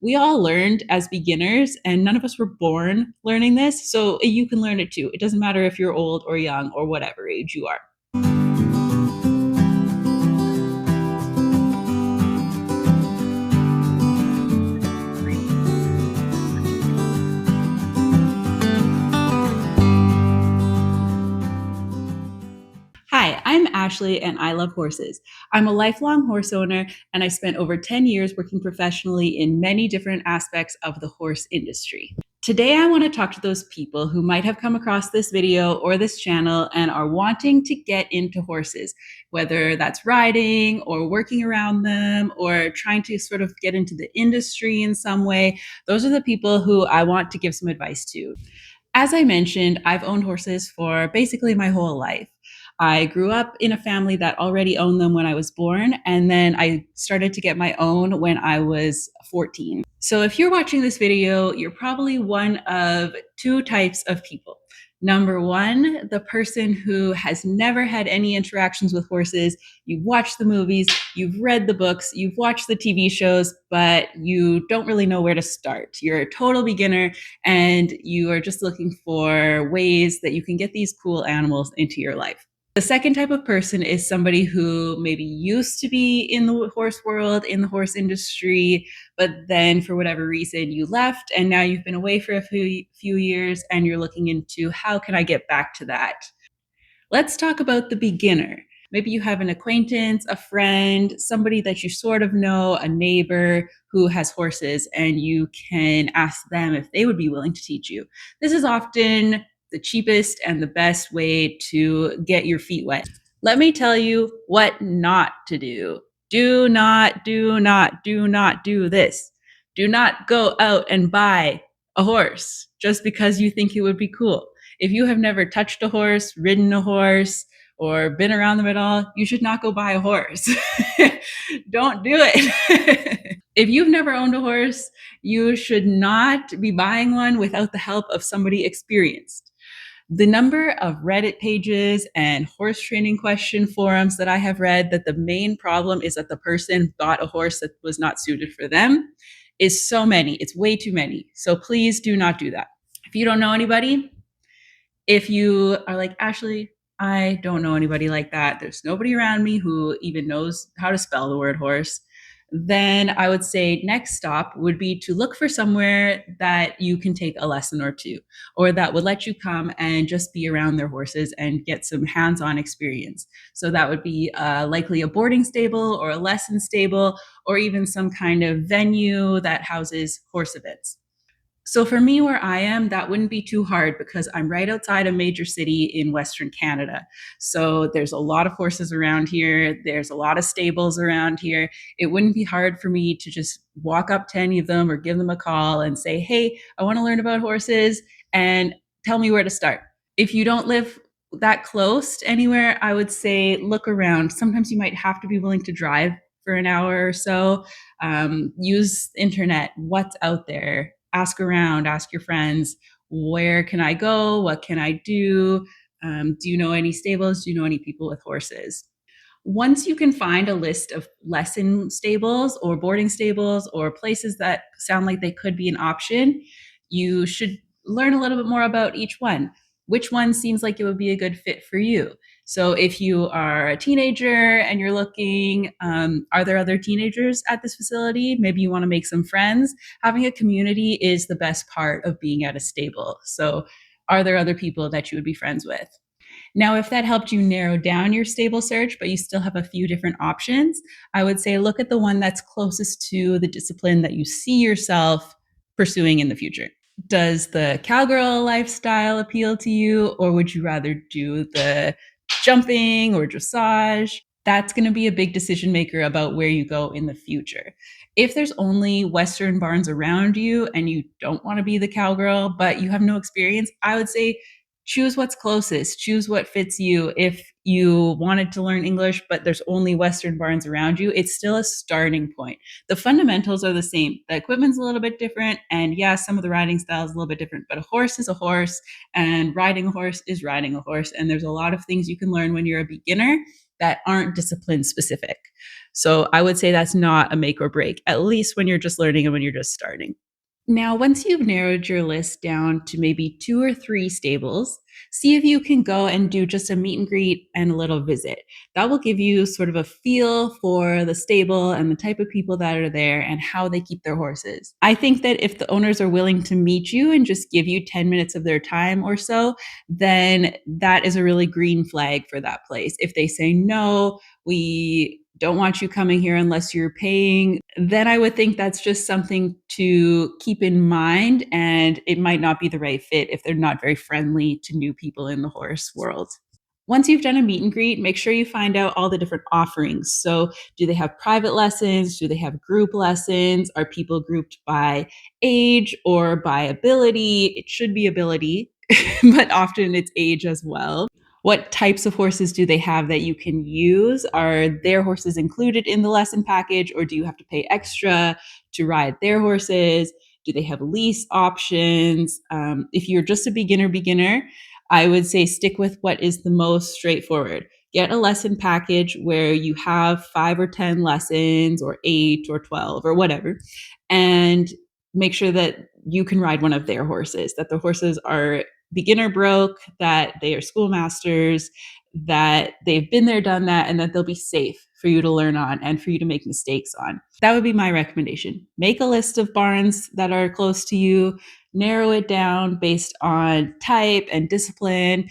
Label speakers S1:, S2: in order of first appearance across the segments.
S1: We all learned as beginners, and none of us were born learning this. So you can learn it too. It doesn't matter if you're old or young or whatever age you are. Hi, I'm Ashley and I love horses. I'm a lifelong horse owner and I spent over 10 years working professionally in many different aspects of the horse industry. Today, I want to talk to those people who might have come across this video or this channel and are wanting to get into horses, whether that's riding or working around them or trying to sort of get into the industry in some way. Those are the people who I want to give some advice to. As I mentioned, I've owned horses for basically my whole life. I grew up in a family that already owned them when I was born, and then I started to get my own when I was 14. So if you're watching this video, you're probably one of two types of people. Number one, the person who has never had any interactions with horses. You've watched the movies, you've read the books, you've watched the TV shows, but you don't really know where to start. You're a total beginner and you are just looking for ways that you can get these cool animals into your life. The second type of person is somebody who maybe used to be in the horse world, in the horse industry, but then for whatever reason you left and now you've been away for a few years and you're looking into how can I get back to that? Let's talk about the beginner. Maybe you have an acquaintance, a friend, somebody that you sort of know, a neighbor who has horses, and you can ask them if they would be willing to teach you. This is often the cheapest and the best way to get your feet wet. Let me tell you what not to do. Do not do this. Do not go out and buy a horse just because you think it would be cool. If you have never touched a horse, ridden a horse, or been around them at all, you should not go buy a horse. Don't do it. If you've never owned a horse, you should not be buying one without the help of somebody experienced. The number of Reddit pages and horse training question forums that I have read that the main problem is that the person bought a horse that was not suited for them is so many. It's way too many. So please do not do that. If you don't know anybody, if you are like, Ashley, I don't know anybody like that, there's nobody around me who even knows how to spell the word horse, then I would say next stop would be to look for somewhere that you can take a lesson or two, or that would let you come and just be around their horses and get some hands-on experience. So that would be likely a boarding stable or a lesson stable, or even some kind of venue that houses horse events. So for me, where I am, that wouldn't be too hard because I'm right outside a major city in Western Canada. So there's a lot of horses around here. There's a lot of stables around here. It wouldn't be hard for me to just walk up to any of them or give them a call and say, hey, I want to learn about horses and tell me where to start. If you don't live that close to anywhere, I would say look around. Sometimes you might have to be willing to drive for an hour or so. Use internet, what's out there, ask around, ask your friends, where can I go? What can I do? Do you know any stables? Do you know any people with horses? Once you can find a list of lesson stables or boarding stables or places that sound like they could be an option, you should learn a little bit more about each one. Which one seems like it would be a good fit for you? So if you are a teenager and you're looking, are there other teenagers at this facility? Maybe you want to make some friends. Having a community is the best part of being at a stable. So are there other people that you would be friends with? Now, if that helped you narrow down your stable search, but you still have a few different options, I would say look at the one that's closest to the discipline that you see yourself pursuing in the future. Does the cowgirl lifestyle appeal to you, or would you rather do the jumping or dressage? That's going to be a big decision maker about where you go in the future. If there's only Western barns around you and you don't want to be the cowgirl, but you have no experience, I would say choose what's closest, choose what fits you. If you wanted to learn English, but there's only Western barns around you, it's still a starting point. The fundamentals are the same. The equipment's a little bit different. And yeah, some of the riding style is a little bit different, but a horse is a horse and riding a horse is riding a horse. And there's a lot of things you can learn when you're a beginner that aren't discipline specific. So I would say that's not a make or break, at least when you're just learning and when you're just starting. Now, once you've narrowed your list down to maybe 2 or 3 stables, see if you can go and do just a meet and greet and a little visit. That will give you sort of a feel for the stable and the type of people that are there and how they keep their horses. I think that if the owners are willing to meet you and just give you 10 minutes of their time or so, then that is a really green flag for that place. If they say, no, we don't want you coming here unless you're paying, then I would think that's just something to keep in mind. And it might not be the right fit if they're not very friendly to new people in the horse world. Once you've done a meet and greet, make sure you find out all the different offerings. So, do they have private lessons? Do they have group lessons? Are people grouped by age or by ability? It should be ability, but often it's age as well. What types of horses do they have that you can use? Are their horses included in the lesson package, or do you have to pay extra to ride their horses? Do they have lease options? If you're just a beginner, I would say stick with what is the most straightforward. Get a lesson package where you have 5 or 10 lessons, or 8 or 12 or whatever, and make sure that you can ride one of their horses, that the horses are beginner broke, that they are schoolmasters, that they've been there, done that, and that they'll be safe for you to learn on and for you to make mistakes on. That would be my recommendation. Make a list of barns that are close to you, narrow it down based on type and discipline,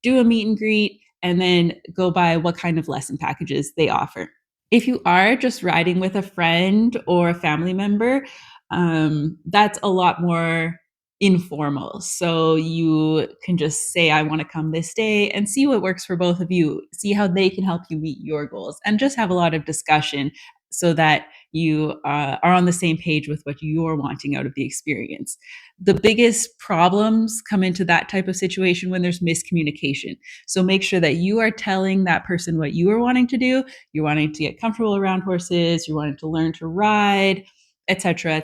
S1: do a meet and greet, and then go by what kind of lesson packages they offer. If you are just riding with a friend or a family member, that's a lot more informal. So you can just say, I want to come this day, and see what works for both of you. See how they can help you meet your goals, and just have a lot of discussion so that you are on the same page with what you're wanting out of the experience. The biggest problems come into that type of situation when there's miscommunication. So make sure that you are telling that person what you are wanting to do. You're wanting to get comfortable around horses, you're wanting to learn to ride, etc.,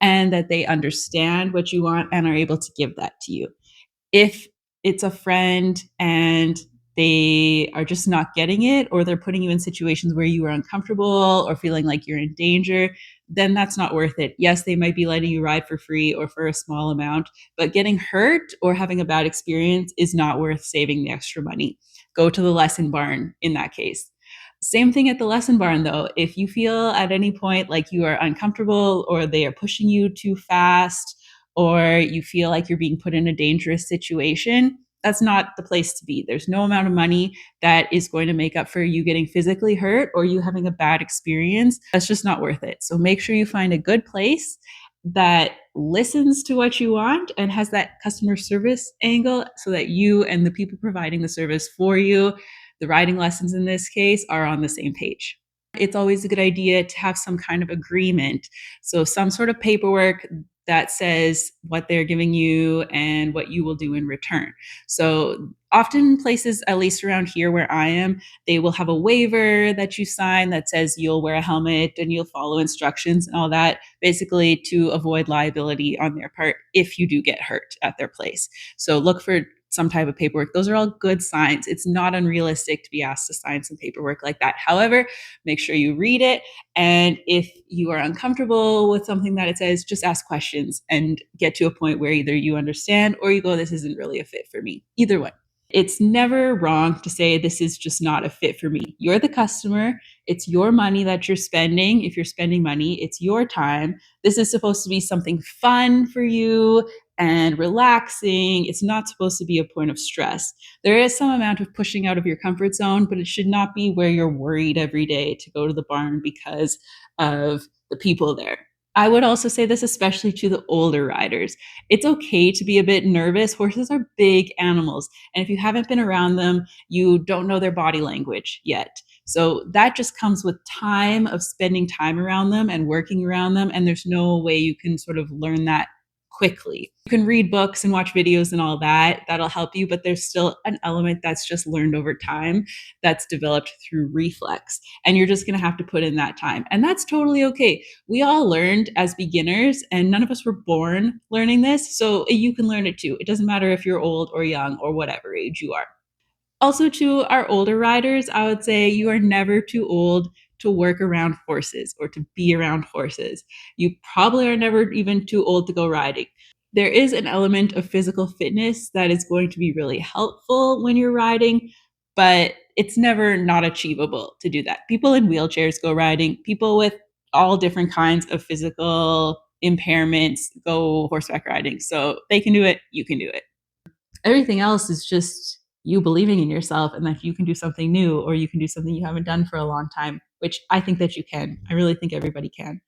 S1: and that they understand what you want and are able to give that to you. If it's a friend and they are just not getting it, or they're putting you in situations where you are uncomfortable or feeling like you're in danger, then that's not worth it. Yes, they might be letting you ride for free or for a small amount, but getting hurt or having a bad experience is not worth saving the extra money. Go to the lesson barn in that case. Same thing at the lesson barn, though. If you feel at any point like you are uncomfortable, or they are pushing you too fast, or you feel like you're being put in a dangerous situation, that's not the place to be. There's no amount of money that is going to make up for you getting physically hurt or you having a bad experience. That's just not worth it. So make sure you find a good place that listens to what you want and has that customer service angle, so that you and the people providing the service for you, the riding lessons in this case, are on the same page. It's always a good idea to have some kind of agreement. So some sort of paperwork that says what they're giving you and what you will do in return. So often places, at least around here where I am, they will have a waiver that you sign that says you'll wear a helmet and you'll follow instructions and all that, basically to avoid liability on their part if you do get hurt at their place. So look for some type of paperwork. Those are all good signs. It's not unrealistic to be asked to sign some paperwork like that. However, make sure you read it. And if you are uncomfortable with something that it says, just ask questions and get to a point where either you understand or you go, this isn't really a fit for me. Either one. It's never wrong to say this is just not a fit for me. You're the customer. It's your money that you're spending. If you're spending money, it's your time. This is supposed to be something fun for you and relaxing. It's not supposed to be a point of stress. There is some amount of pushing out of your comfort zone, but it should not be where you're worried every day to go to the barn because of the people there. I would also say this, especially to the older riders. It's okay to be a bit nervous. Horses are big animals. And if you haven't been around them, you don't know their body language yet. So that just comes with time of spending time around them and working around them. And there's no way you can sort of learn that quickly. You can read books and watch videos and all that. That'll help you, but there's still an element that's just learned over time, that's developed through reflex. And you're just going to have to put in that time. And that's totally okay. We all learned as beginners, and none of us were born learning this. So you can learn it too. It doesn't matter if you're old or young or whatever age you are. Also, to our older riders, I would say you are never too old to work around horses or to be around horses. You probably are never even too old to go riding. There is an element of physical fitness that is going to be really helpful when you're riding, but it's never not achievable to do that. People in wheelchairs go riding, people with all different kinds of physical impairments go horseback riding. So they can do it, you can do it. Everything else is just you believing in yourself and that you can do something new or you can do something you haven't done for a long time, which I think that you can. I really think everybody can.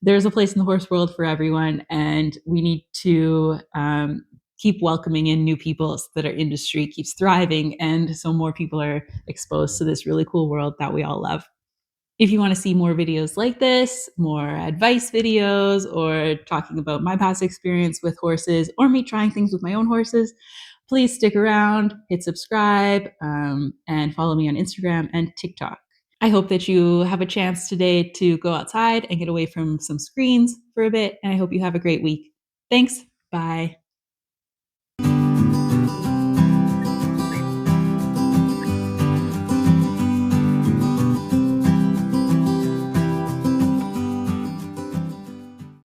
S1: There's a place in the horse world for everyone, and we need to keep welcoming in new people so that our industry keeps thriving and so more people are exposed to this really cool world that we all love. If you want to see more videos like this, more advice videos, or talking about my past experience with horses, or me trying things with my own horses, please stick around, hit subscribe, and follow me on Instagram and TikTok. I hope that you have a chance today to go outside and get away from some screens for a bit, and I hope you have a great week. Thanks. Bye.